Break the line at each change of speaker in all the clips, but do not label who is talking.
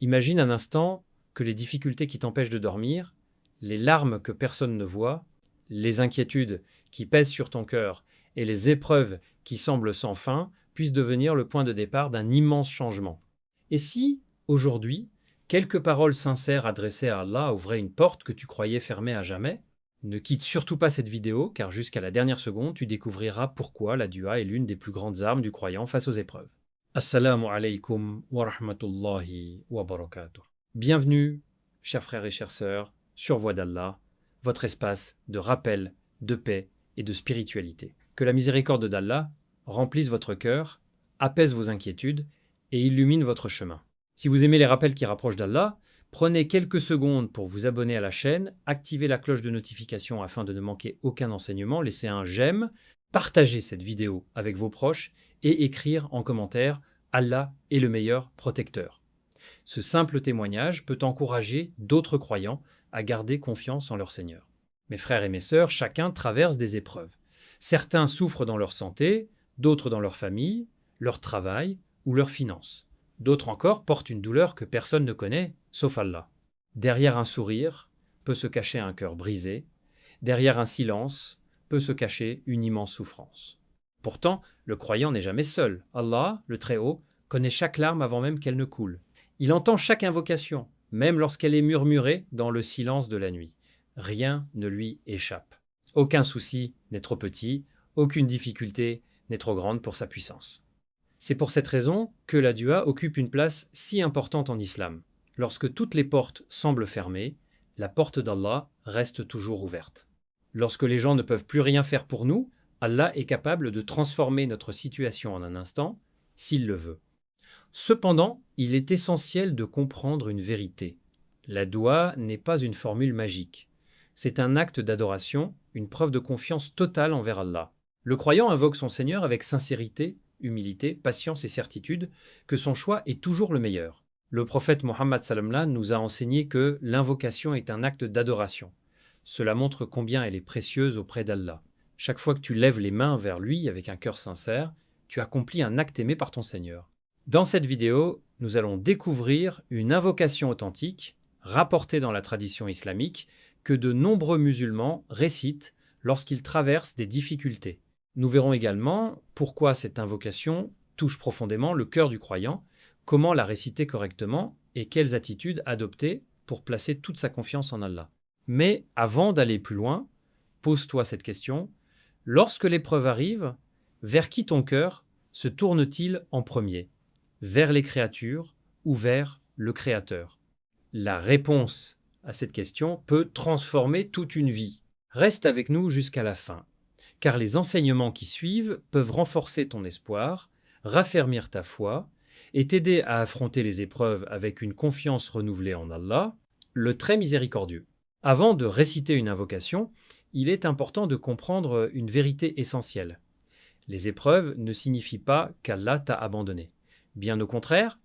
Imagine un instant que les difficultés qui t'empêchent de dormir, les larmes que personne ne voit, les inquiétudes qui pèsent sur ton cœur et les épreuves qui semblent sans fin puissent devenir le point de départ d'un immense changement. Et si, aujourd'hui, quelques paroles sincères adressées à Allah ouvraient une porte que tu croyais fermée à jamais? Ne quitte surtout pas cette vidéo, car jusqu'à la dernière seconde, tu découvriras pourquoi la dua est l'une des plus grandes armes du croyant face aux épreuves. Assalamu alaikum wa rahmatullahi wa barakatuh. Bienvenue, chers frères et chères sœurs, sur Voix d'Allah, votre espace de rappel, de paix et de spiritualité. Que la miséricorde d'Allah remplisse votre cœur, apaise vos inquiétudes et illumine votre chemin. Si vous aimez les rappels qui rapprochent d'Allah, prenez quelques secondes pour vous abonner à la chaîne, activez la cloche de notification afin de ne manquer aucun enseignement, laissez un j'aime, partagez cette vidéo avec vos proches et écrire en commentaire « Allah est le meilleur protecteur ». Ce simple témoignage peut encourager d'autres croyants à garder confiance en leur Seigneur. Mes frères et mes sœurs, chacun traverse des épreuves. Certains souffrent dans leur santé, d'autres dans leur famille, leur travail ou leurs finances. D'autres encore portent une douleur que personne ne connaît, sauf Allah. Derrière un sourire peut se cacher un cœur brisé. Derrière un silence peut se cacher une immense souffrance. Pourtant, le croyant n'est jamais seul. Allah, le Très-Haut, connaît chaque larme avant même qu'elle ne coule. Il entend chaque invocation, même lorsqu'elle est murmurée dans le silence de la nuit. Rien ne lui échappe. Aucun souci n'est trop petit, aucune difficulté n'est trop grande pour sa puissance. C'est pour cette raison que la dua occupe une place si importante en islam. Lorsque toutes les portes semblent fermées, la porte d'Allah reste toujours ouverte. Lorsque les gens ne peuvent plus rien faire pour nous, Allah est capable de transformer notre situation en un instant, s'il le veut. Cependant, il est essentiel de comprendre une vérité. La dua n'est pas une formule magique. C'est un acte d'adoration, une preuve de confiance totale envers Allah. Le croyant invoque son Seigneur avec sincérité, humilité, patience et certitude que son choix est toujours le meilleur. Le prophète Mohammed sallam nous a enseigné que l'invocation est un acte d'adoration. Cela montre combien elle est précieuse auprès d'Allah. Chaque fois que tu lèves les mains vers lui avec un cœur sincère, tu accomplis un acte aimé par ton Seigneur. Dans cette vidéo, nous allons découvrir une invocation authentique, rapportée dans la tradition islamique, que de nombreux musulmans récitent lorsqu'ils traversent des difficultés. Nous verrons également pourquoi cette invocation touche profondément le cœur du croyant, comment la réciter correctement et quelles attitudes adopter pour placer toute sa confiance en Allah. Mais avant d'aller plus loin, pose-toi cette question. Lorsque l'épreuve arrive, vers qui ton cœur se tourne-t-il en premier? Vers les créatures ou vers le Créateur? La réponse à cette question peut transformer toute une vie. Reste avec nous jusqu'à la fin, car les enseignements qui suivent peuvent renforcer ton espoir, raffermir ta foi et t'aider à affronter les épreuves avec une confiance renouvelée en Allah, le très miséricordieux. Avant de réciter une invocation, il est important de comprendre une vérité essentielle. Les épreuves ne signifient pas qu'Allah t'a abandonné. Bien au contraire,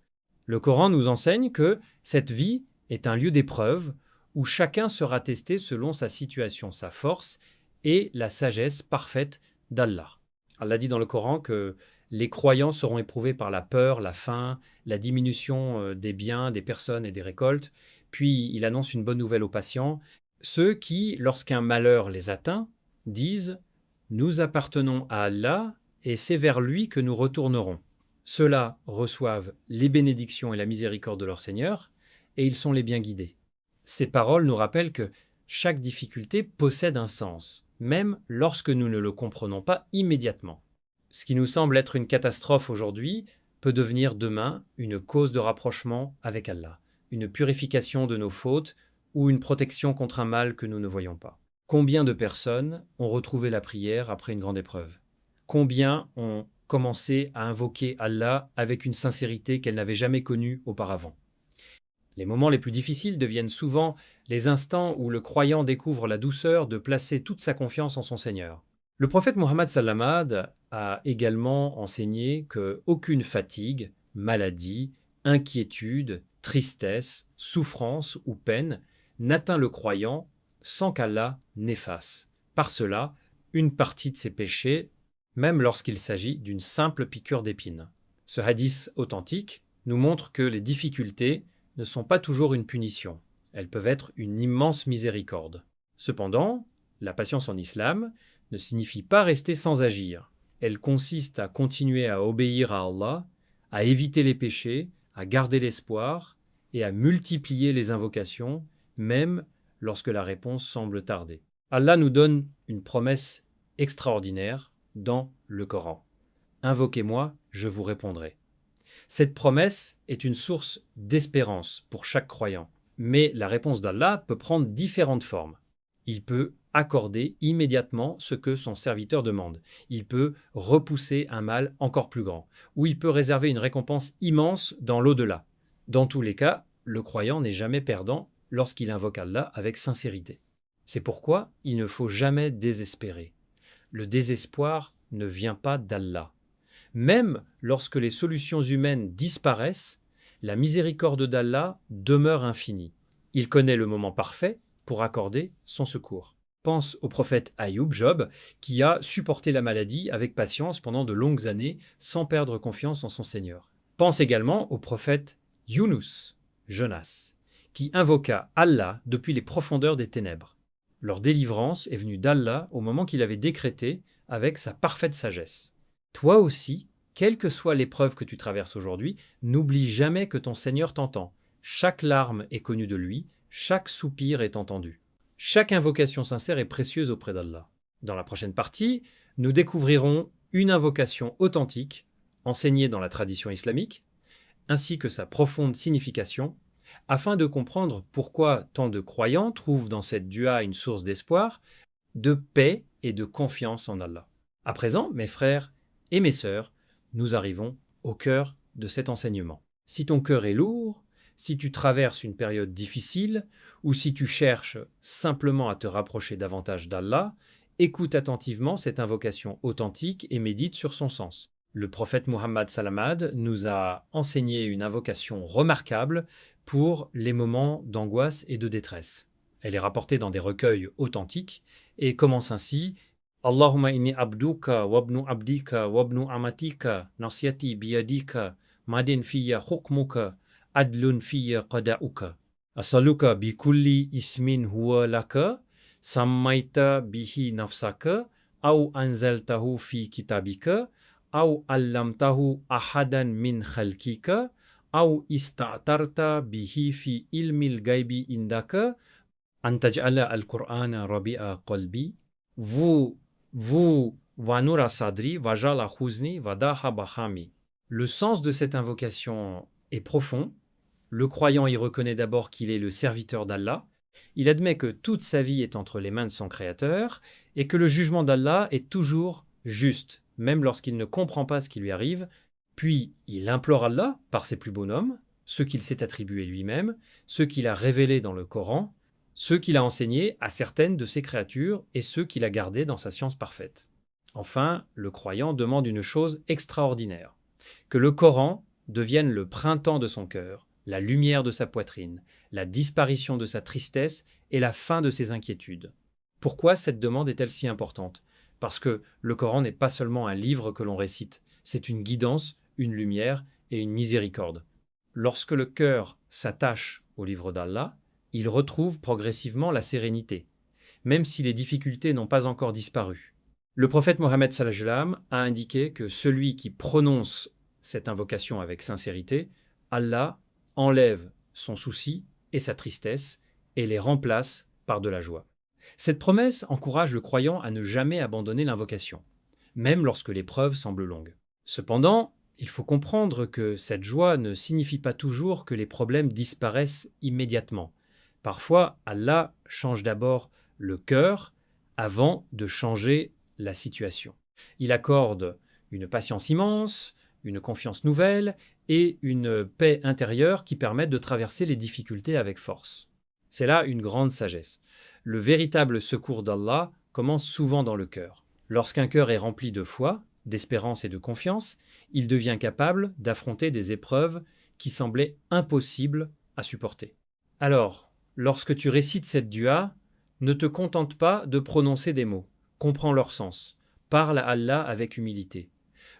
le Coran nous enseigne que cette vie est un lieu d'épreuve où chacun sera testé selon sa situation, sa force et la sagesse parfaite d'Allah. Allah dit dans le Coran que les croyants seront éprouvés par la peur, la faim, la diminution des biens, des personnes et des récoltes. Puis il annonce une bonne nouvelle aux patients, ceux qui, lorsqu'un malheur les atteint, disent « Nous appartenons à Allah et c'est vers lui que nous retournerons ». Ceux-là reçoivent les bénédictions et la miséricorde de leur Seigneur et ils sont les bien guidés. Ces paroles nous rappellent que chaque difficulté possède un sens, même lorsque nous ne le comprenons pas immédiatement. Ce qui nous semble être une catastrophe aujourd'hui peut devenir demain une cause de rapprochement avec Allah, une purification de nos fautes ou une protection contre un mal que nous ne voyons pas. Combien de personnes ont retrouvé la prière après une grande épreuve? Combien ont commencé à invoquer Allah avec une sincérité qu'elles n'avaient jamais connue auparavant? Les moments les plus difficiles deviennent souvent les instants où le croyant découvre la douceur de placer toute sa confiance en son Seigneur. Le prophète Mohammed sallam a également enseigné qu'aucune fatigue, maladie, inquiétude, tristesse, souffrance ou peine n'atteint le croyant sans qu'Allah n'efface, par cela, une partie de ses péchés, même lorsqu'il s'agit d'une simple piqûre d'épine. Ce hadith authentique nous montre que les difficultés ne sont pas toujours une punition. Elles peuvent être une immense miséricorde. Cependant, la patience en islam ne signifie pas rester sans agir. Elle consiste à continuer à obéir à Allah, à éviter les péchés, à garder l'espoir et à multiplier les invocations, même lorsque la réponse semble tarder. Allah nous donne une promesse extraordinaire dans le Coran. Invoquez-moi, je vous répondrai. Cette promesse est une source d'espérance pour chaque croyant. Mais la réponse d'Allah peut prendre différentes formes. Il peut accorder immédiatement ce que son serviteur demande. Il peut repousser un mal encore plus grand. Ou il peut réserver une récompense immense dans l'au-delà. Dans tous les cas, le croyant n'est jamais perdant lorsqu'il invoque Allah avec sincérité. C'est pourquoi il ne faut jamais désespérer. Le désespoir ne vient pas d'Allah. Même lorsque les solutions humaines disparaissent, la miséricorde d'Allah demeure infinie. Il connaît le moment parfait pour accorder son secours. Pense au prophète Ayoub, Job, qui a supporté la maladie avec patience pendant de longues années sans perdre confiance en son Seigneur. Pense également au prophète Yunus, Jonas, qui invoqua Allah depuis les profondeurs des ténèbres. Leur délivrance est venue d'Allah au moment qu'il avait décrété avec sa parfaite sagesse. Toi aussi, quelle que soit l'épreuve que tu traverses aujourd'hui, n'oublie jamais que ton Seigneur t'entend. Chaque larme est connue de lui, chaque soupir est entendu. Chaque invocation sincère est précieuse auprès d'Allah. Dans la prochaine partie, nous découvrirons une invocation authentique, enseignée dans la tradition islamique, ainsi que sa profonde signification, afin de comprendre pourquoi tant de croyants trouvent dans cette dua une source d'espoir, de paix et de confiance en Allah. À présent, mes frères et mes sœurs, nous arrivons au cœur de cet enseignement. Si ton cœur est lourd, si tu traverses une période difficile, ou si tu cherches simplement à te rapprocher davantage d'Allah, écoute attentivement cette invocation authentique et médite sur son sens. Le prophète Muhammad Salamad nous a enseigné une invocation remarquable pour les moments d'angoisse et de détresse. Elle est rapportée dans des recueils authentiques et commence ainsi: Allahumma inni abduka wabnu abdika wabnu amatika nasiyati biyadika madin fiyya hukmuka adlun fiyya qada'uka asaluka bikulli ismin huwa laka sammaita bihi nafsaka aw anzaltahu fi kitabika aw allamtahu ahadan min khalkika aw ista'tarta bihi fi ilmil ghaibi indaka antaj'ala al-Qur'ana rabi'a qalbi Vanura Sadri, Vajala Huzni, Vadaha Bahami. Le sens de cette invocation est profond. Le croyant y reconnaît d'abord qu'il est le serviteur d'Allah. Il admet que toute sa vie est entre les mains de son Créateur et que le jugement d'Allah est toujours juste, même lorsqu'il ne comprend pas ce qui lui arrive. Puis il implore Allah par ses plus beaux noms, ceux qu'il s'est attribués lui-même, ceux qu'il a révélés dans le Coran, ceux qu'il a enseignés à certaines de ses créatures et ceux qu'il a gardés dans sa science parfaite. Enfin, le croyant demande une chose extraordinaire: que le Coran devienne le printemps de son cœur, la lumière de sa poitrine, la disparition de sa tristesse et la fin de ses inquiétudes. Pourquoi cette demande est-elle si importante? Parce que le Coran n'est pas seulement un livre que l'on récite, c'est une guidance, une lumière et une miséricorde. Lorsque le cœur s'attache au livre d'Allah, il retrouve progressivement la sérénité, même si les difficultés n'ont pas encore disparu. Le prophète Mohammed sallallahu alayhi wa sallam a indiqué que celui qui prononce cette invocation avec sincérité, Allah enlève son souci et sa tristesse et les remplace par de la joie. Cette promesse encourage le croyant à ne jamais abandonner l'invocation, même lorsque l'épreuve semble longue. Cependant, il faut comprendre que cette joie ne signifie pas toujours que les problèmes disparaissent immédiatement. Parfois, Allah change d'abord le cœur avant de changer la situation. Il accorde une patience immense, une confiance nouvelle et une paix intérieure qui permettent de traverser les difficultés avec force. C'est là une grande sagesse. Le véritable secours d'Allah commence souvent dans le cœur. Lorsqu'un cœur est rempli de foi, d'espérance et de confiance, il devient capable d'affronter des épreuves qui semblaient impossibles à supporter. Alors, lorsque tu récites cette dua, ne te contente pas de prononcer des mots. Comprends leur sens. Parle à Allah avec humilité.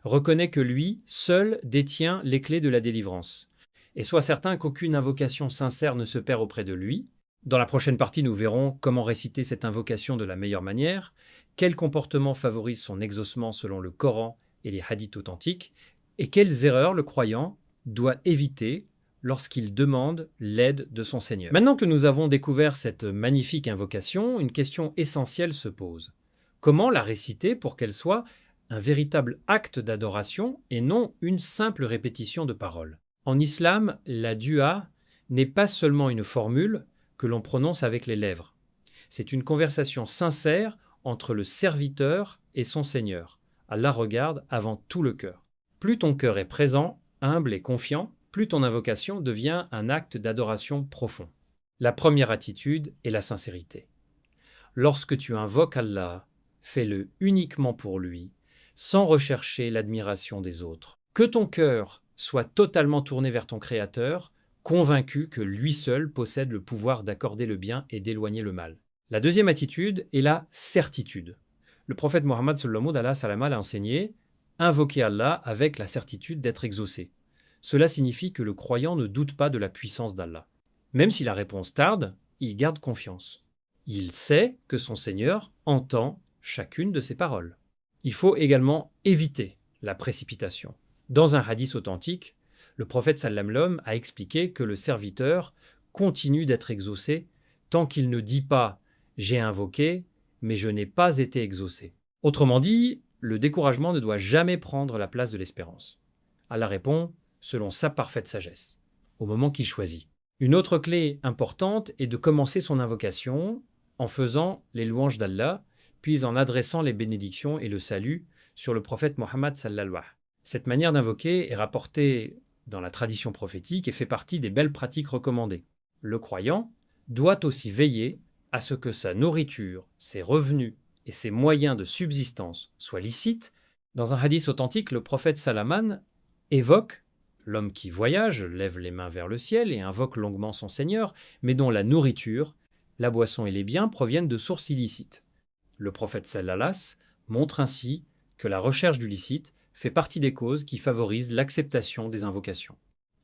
Reconnais que lui seul détient les clés de la délivrance. et sois certain qu'aucune invocation sincère ne se perd auprès de lui. Dans la prochaine partie, nous verrons comment réciter cette invocation de la meilleure manière, quel comportement favorise son exaucement selon le Coran et les hadiths authentiques, et quelles erreurs le croyant doit éviter lorsqu'il demande l'aide de son Seigneur. Maintenant que nous avons découvert cette magnifique invocation, une question essentielle se pose. Comment la réciter pour qu'elle soit un véritable acte d'adoration et non une simple répétition de paroles? En islam, la dua n'est pas seulement une formule que l'on prononce avec les lèvres. C'est une conversation sincère entre le serviteur et son Seigneur. Allah regarde avant tout le cœur. Plus ton cœur est présent, humble et confiant, plus ton invocation devient un acte d'adoration profond. La première attitude est la sincérité. Lorsque tu invoques Allah, fais-le uniquement pour lui, sans rechercher l'admiration des autres. Que ton cœur soit totalement tourné vers ton Créateur, convaincu que lui seul possède le pouvoir d'accorder le bien et d'éloigner le mal. La deuxième attitude est la certitude. Le prophète Mohammed sallallahu alayhi wa sallam a enseigné « Invoquer Allah avec la certitude d'être exaucé ». Cela signifie que le croyant ne doute pas de la puissance d'Allah. Même si la réponse tarde, il garde confiance. Il sait que son Seigneur entend chacune de ses paroles. Il faut également éviter la précipitation. Dans un hadith authentique, le prophète sallam l'homme a expliqué que le serviteur continue d'être exaucé tant qu'il ne dit pas « j'ai invoqué, mais je n'ai pas été exaucé ». Autrement dit, le découragement ne doit jamais prendre la place de l'espérance. Allah répond selon sa parfaite sagesse, au moment qu'il choisit. Une autre clé importante est de commencer son invocation en faisant les louanges d'Allah, puis en adressant les bénédictions et le salut sur le prophète Mohammed sallallahu alayhi wa sallam. Cette manière d'invoquer est rapportée dans la tradition prophétique et fait partie des belles pratiques recommandées. Le croyant doit aussi veiller à ce que sa nourriture, ses revenus et ses moyens de subsistance soient licites. Dans un hadith authentique, le prophète Salaman évoque l'homme qui voyage, lève les mains vers le ciel et invoque longuement son Seigneur, mais dont la nourriture, la boisson et les biens proviennent de sources illicites. Le prophète sallallahu montre ainsi que la recherche du licite fait partie des causes qui favorisent l'acceptation des invocations.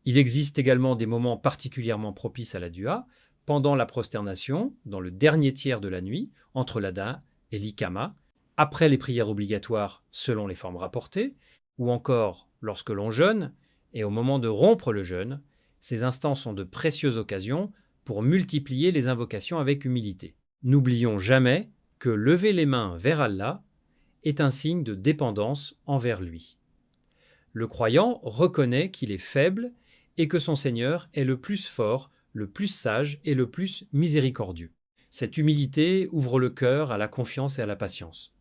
Il existe également des moments particulièrement propices à la dua, pendant la prosternation, dans le dernier tiers de la nuit, entre l'ada et l'ikama, après les prières obligatoires selon les formes rapportées, ou encore lorsque l'on jeûne, et au moment de rompre le jeûne. Ces instants sont de précieuses occasions pour multiplier les invocations avec humilité. N'oublions jamais que lever les mains vers Allah est un signe de dépendance envers lui. Le croyant reconnaît qu'il est faible et que son Seigneur est le plus fort, le plus sage et le plus miséricordieux. Cette humilité ouvre le cœur à la confiance et à la patience.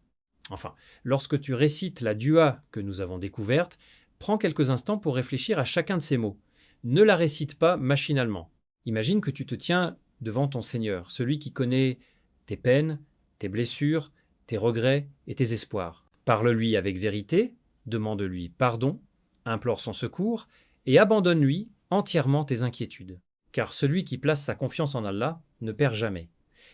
Enfin, lorsque tu récites la dua que nous avons découverte, prends quelques instants pour réfléchir à chacun de ces mots. Ne la récite pas machinalement. Imagine que tu te tiens devant ton Seigneur, celui qui connaît tes peines, tes blessures, tes regrets et tes espoirs. Parle-lui avec vérité, demande-lui pardon, implore son secours et abandonne-lui entièrement tes inquiétudes. Car celui qui place sa confiance en Allah ne perd jamais.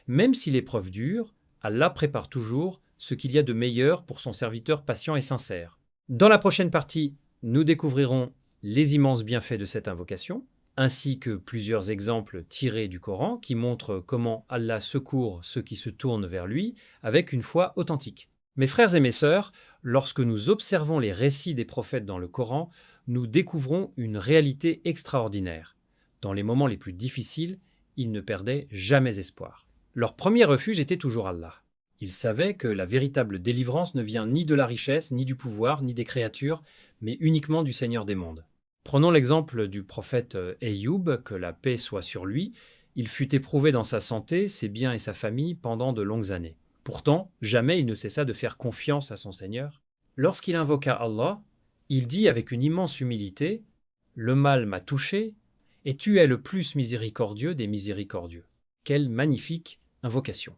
Même si l'épreuve dure, Allah prépare toujours ce qu'il y a de meilleur pour son serviteur patient et sincère. Dans la prochaine partie, nous découvrirons les immenses bienfaits de cette invocation, ainsi que plusieurs exemples tirés du Coran qui montrent comment Allah secourt ceux qui se tournent vers lui avec une foi authentique. Mes frères et mes sœurs, lorsque nous observons les récits des prophètes dans le Coran, nous découvrons une réalité extraordinaire. Dans les moments les plus difficiles, ils ne perdaient jamais espoir. Leur premier refuge était toujours Allah. Ils savaient que la véritable délivrance ne vient ni de la richesse, ni du pouvoir, ni des créatures, mais uniquement du Seigneur des mondes. Prenons l'exemple du prophète Ayoub, que la paix soit sur lui. Il fut éprouvé dans sa santé, ses biens et sa famille pendant de longues années. Pourtant, jamais il ne cessa de faire confiance à son Seigneur. Lorsqu'il invoqua Allah, il dit avec une immense humilité « Le mal m'a touché, et tu es le plus miséricordieux des miséricordieux. » Quelle magnifique invocation!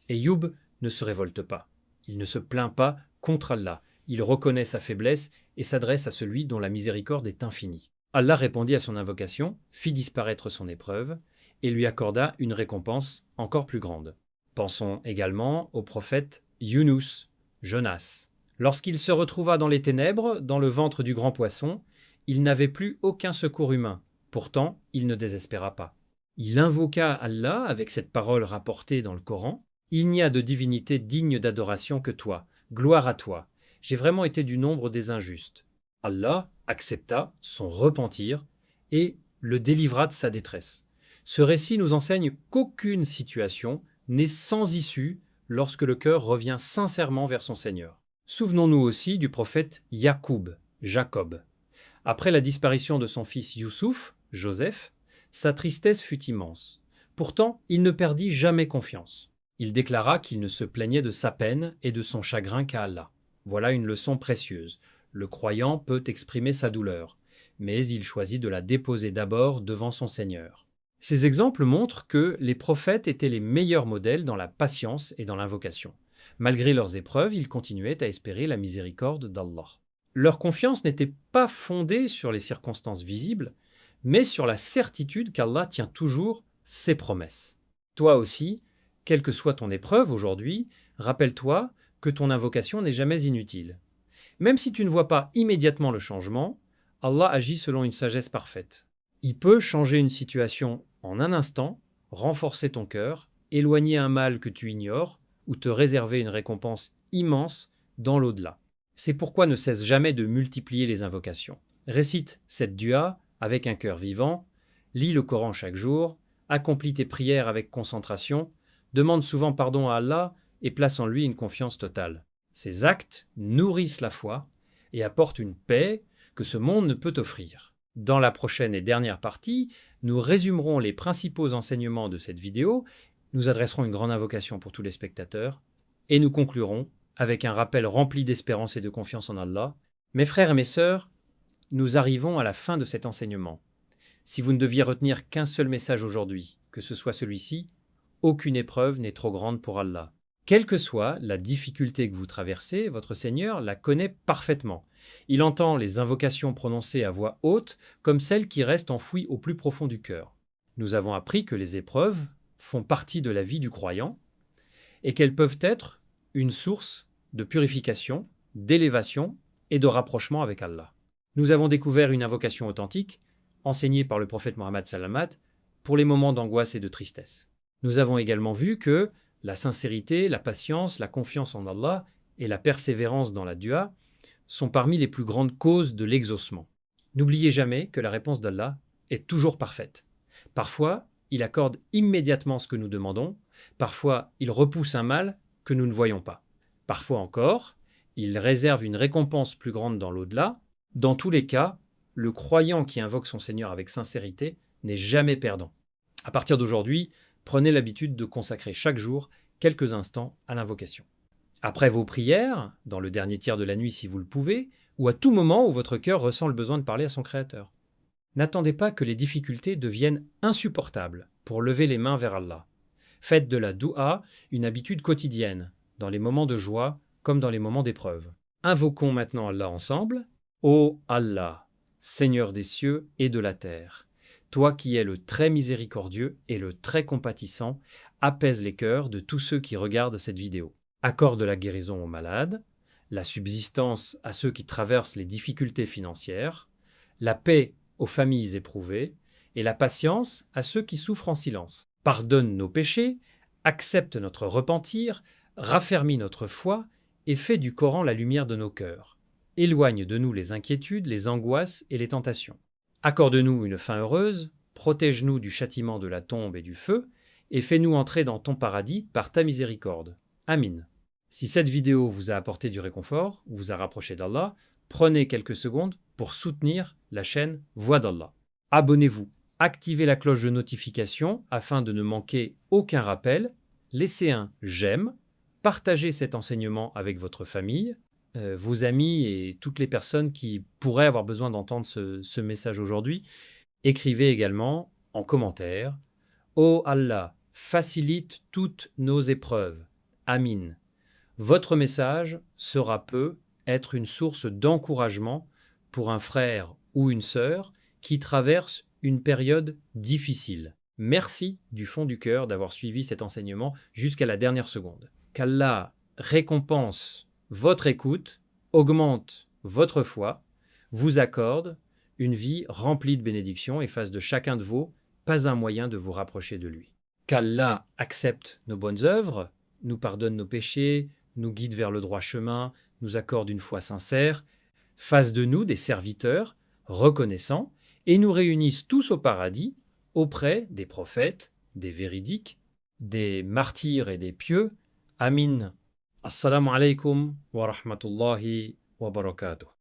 Ayoub ne se révolte pas. Il ne se plaint pas contre Allah. Il reconnaît sa faiblesse et s'adresse à celui dont la miséricorde est infinie. Allah répondit à son invocation, fit disparaître son épreuve et lui accorda une récompense encore plus grande. Pensons également au prophète Yunus, Jonas. Lorsqu'il se retrouva dans les ténèbres, dans le ventre du grand poisson, il n'avait plus aucun secours humain. Pourtant, il ne désespéra pas. Il invoqua Allah avec cette parole rapportée dans le Coran. Il n'y a de divinité digne d'adoration que toi. Gloire à toi. J'ai vraiment été du nombre des injustes. Allah accepta son repentir et le délivra de sa détresse. Ce récit nous enseigne qu'aucune situation n'est sans issue lorsque le cœur revient sincèrement vers son Seigneur. Souvenons-nous aussi du prophète Yacoub, Jacob. Après la disparition de son fils Youssouf, Joseph, sa tristesse fut immense. Pourtant, il ne perdit jamais confiance. Il déclara qu'il ne se plaignait de sa peine et de son chagrin qu'à Allah. Voilà une leçon précieuse. Le croyant peut exprimer sa douleur, mais il choisit de la déposer d'abord devant son Seigneur. Ces exemples montrent que les prophètes étaient les meilleurs modèles dans la patience et dans l'invocation. Malgré leurs épreuves, ils continuaient à espérer la miséricorde d'Allah. Leur confiance n'était pas fondée sur les circonstances visibles, mais sur la certitude qu'Allah tient toujours ses promesses. Toi aussi, quelle que soit ton épreuve aujourd'hui, rappelle-toi que ton invocation n'est jamais inutile. Même si tu ne vois pas immédiatement le changement, Allah agit selon une sagesse parfaite. Il peut changer une situation en un instant, renforcer ton cœur, éloigner un mal que tu ignores ou te réserver une récompense immense dans l'au-delà. C'est pourquoi ne cesse jamais de multiplier les invocations. Récite cette dua avec un cœur vivant, lis le Coran chaque jour, accomplis tes prières avec concentration, demande souvent pardon à Allah et place en lui une confiance totale. Ces actes nourrissent la foi et apportent une paix que ce monde ne peut offrir. Dans la prochaine et dernière partie, nous résumerons les principaux enseignements de cette vidéo, nous adresserons une grande invocation pour tous les spectateurs et nous conclurons avec un rappel rempli d'espérance et de confiance en Allah. Mes frères et mes sœurs, nous arrivons à la fin de cet enseignement. Si vous ne deviez retenir qu'un seul message aujourd'hui, que ce soit celui-ci, aucune épreuve n'est trop grande pour Allah. Quelle que soit la difficulté que vous traversez, votre Seigneur la connaît parfaitement. Il entend les invocations prononcées à voix haute comme celles qui restent enfouies au plus profond du cœur. Nous avons appris que les épreuves font partie de la vie du croyant et qu'elles peuvent être une source de purification, d'élévation et de rapprochement avec Allah. Nous avons découvert une invocation authentique, enseignée par le prophète Mohammed Salamat, pour les moments d'angoisse et de tristesse. Nous avons également vu que la sincérité, la patience, la confiance en Allah et la persévérance dans la dua sont parmi les plus grandes causes de l'exaucement. N'oubliez jamais que la réponse d'Allah est toujours parfaite. Parfois, il accorde immédiatement ce que nous demandons, parfois il repousse un mal que nous ne voyons pas. Parfois encore, il réserve une récompense plus grande dans l'au-delà. Dans tous les cas, le croyant qui invoque son Seigneur avec sincérité n'est jamais perdant. À partir d'aujourd'hui, prenez l'habitude de consacrer chaque jour quelques instants à l'invocation. Après vos prières, dans le dernier tiers de la nuit si vous le pouvez, ou à tout moment où votre cœur ressent le besoin de parler à son Créateur. N'attendez pas que les difficultés deviennent insupportables pour lever les mains vers Allah. Faites de la doua une habitude quotidienne, dans les moments de joie comme dans les moments d'épreuve. Invoquons maintenant Allah ensemble. Ô Allah, Seigneur des cieux et de la terre, toi qui es le très miséricordieux et le très compatissant, apaise les cœurs de tous ceux qui regardent cette vidéo. Accorde la guérison aux malades, la subsistance à ceux qui traversent les difficultés financières, la paix aux familles éprouvées et la patience à ceux qui souffrent en silence. Pardonne nos péchés, accepte notre repentir, raffermis notre foi et fais du Coran la lumière de nos cœurs. Éloigne de nous les inquiétudes, les angoisses et les tentations. Accorde-nous une fin heureuse, protège-nous du châtiment de la tombe et du feu, et fais-nous entrer dans ton paradis par ta miséricorde. Amin. Si cette vidéo vous a apporté du réconfort, ou vous a rapproché d'Allah, prenez quelques secondes pour soutenir la chaîne Voix d'Allah. Abonnez-vous, activez la cloche de notification afin de ne manquer aucun rappel, laissez un j'aime, partagez cet enseignement avec votre famille, vos amis et toutes les personnes qui pourraient avoir besoin d'entendre ce message aujourd'hui. Écrivez également en commentaire « Ô Allah, facilite toutes nos épreuves. Amin. » Votre message sera peut être une source d'encouragement pour un frère ou une sœur qui traverse une période difficile. Merci du fond du cœur d'avoir suivi cet enseignement jusqu'à la dernière seconde. Qu'Allah récompense votre écoute, augmente votre foi, vous accorde une vie remplie de bénédictions et fasse de chacun de vous pas un moyen de vous rapprocher de lui. Qu'Allah accepte nos bonnes œuvres, nous pardonne nos péchés, nous guide vers le droit chemin, nous accorde une foi sincère, fasse de nous des serviteurs reconnaissants et nous réunisse tous au paradis auprès des prophètes, des véridiques, des martyrs et des pieux. Amin. Assalamu alaikum wa rahmatullahi wa barakatuh.